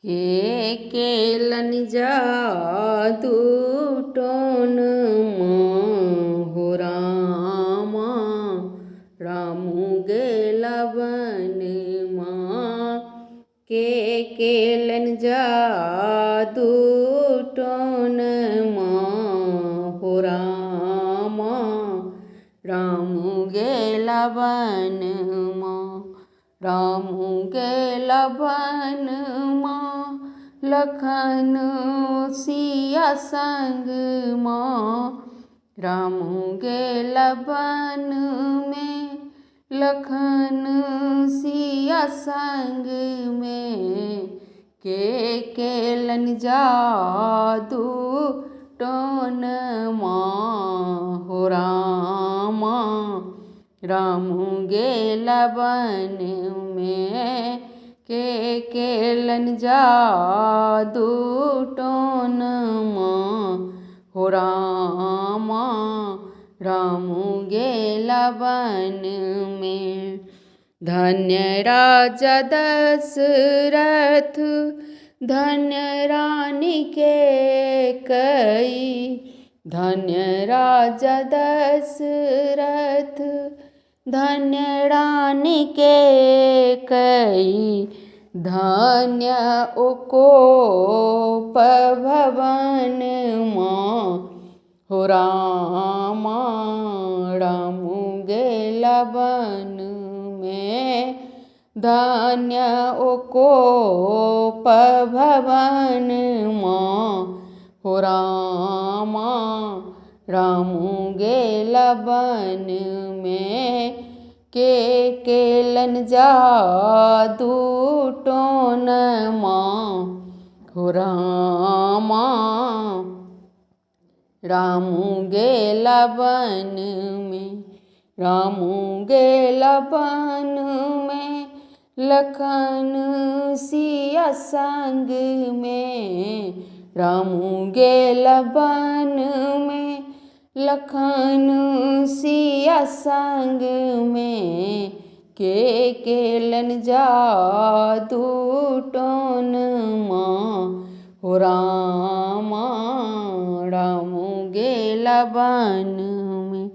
Kellen जादू टोन हो रामा रामू गेला वन माँ केलन जादू टोन हो रामा रामू गेला वन रामू गेला वन लखन सिया संग रामू गेला वन में लखन सिया संग में केलन जादू टोन हो रामा रामू गेला वन में केलन जादू टोन हो रामा रामू गेला वन में। धन्य राजा दशरथ धन्य रानी के कई धन्य राजा दशरथ धन्य रानी के कई धन्य उकोप भवन हो रामा रामू गेला वन में धन्य उकोप भवन हो रामा रामू गेला वन में केलन जादू टोन हो रामा रामू गेला वन में रामू गेला वन में लखन सिया संग में रामू गेला वन में लखन सिया संग में केलन जादू टोन हो रामा रामू गेला वन में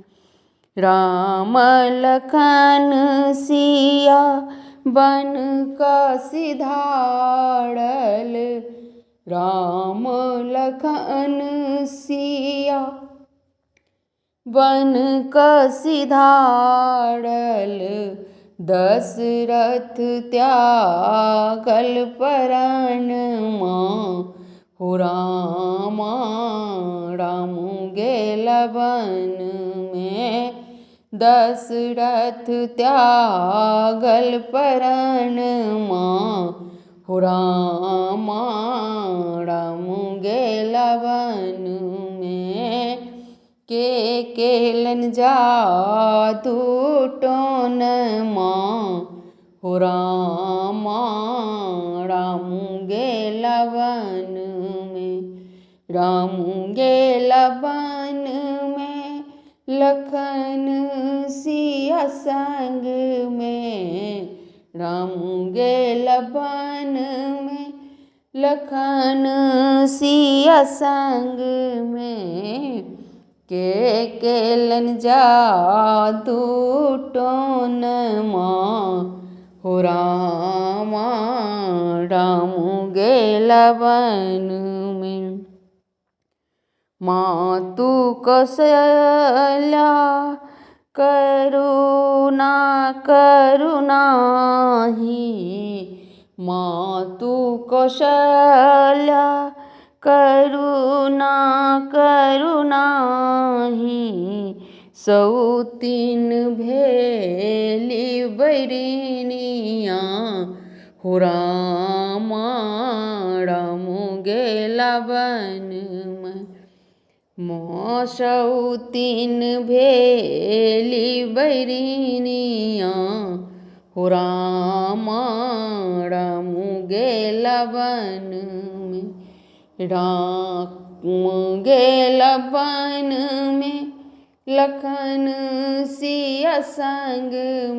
राम लखन सिया बन का सिधारल राम लखन सिया बन का सिधारल दशरथ त्यागल परण हो रामा रामू गेला वन में दशरथ त्यागल परण हो रामा रामू गेला वन में केलन जादू टोन हो रामा रामू गेला वन में रामू गेला वन में लखन सिया संग में रामू गेला वन में लखन सिया संग में केलन जादू टोन हो रामा रामू गेला वन में मातु कौशल्या करुणा करुणाही मातु कौशल्या करुणा करुणाही सौतीन भेली बैरिनिया हो रामा रामू गेला वन में सौतीन भेली बैरिनिया हो रामा रामू गेला वन में राम गेला वन में लखन सिया संग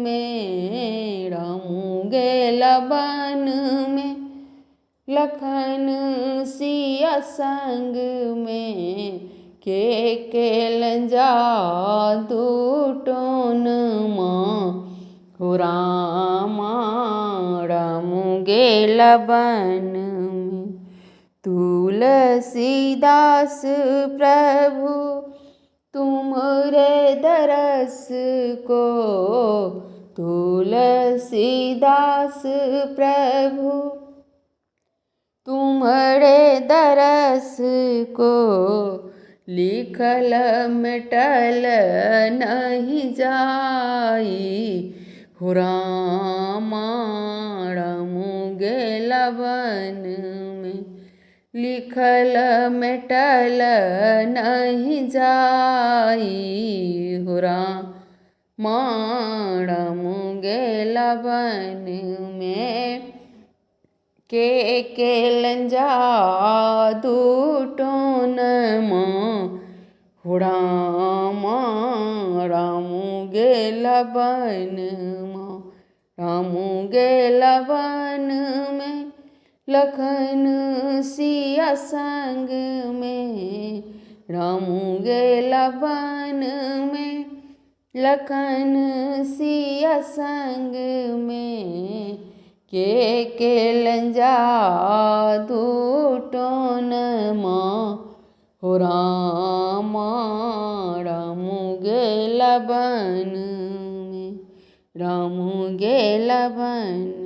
में रामू गेला वन में लखन सिया संग में के जादू टोन माँ हो रामा राम गेला वन में। तुलसीदास प्रभु तुमरे दरस को, तुलसीदास प्रभु तुम्हारे दरस को, लिखल मिटल नहीं जाई हो रामा राम गेला वन में। लिखल मिटल नहीं जाई हो रामा राम गेला वन में। के जादू टोन माँ हो रामा राम गेला वन माँ। राम गेला वन में लखन सिया संग में। राम गेला वन में लखन सिया संग में। के जादू टोन माँ हो रामा राम गेला वन में। राम गेला वन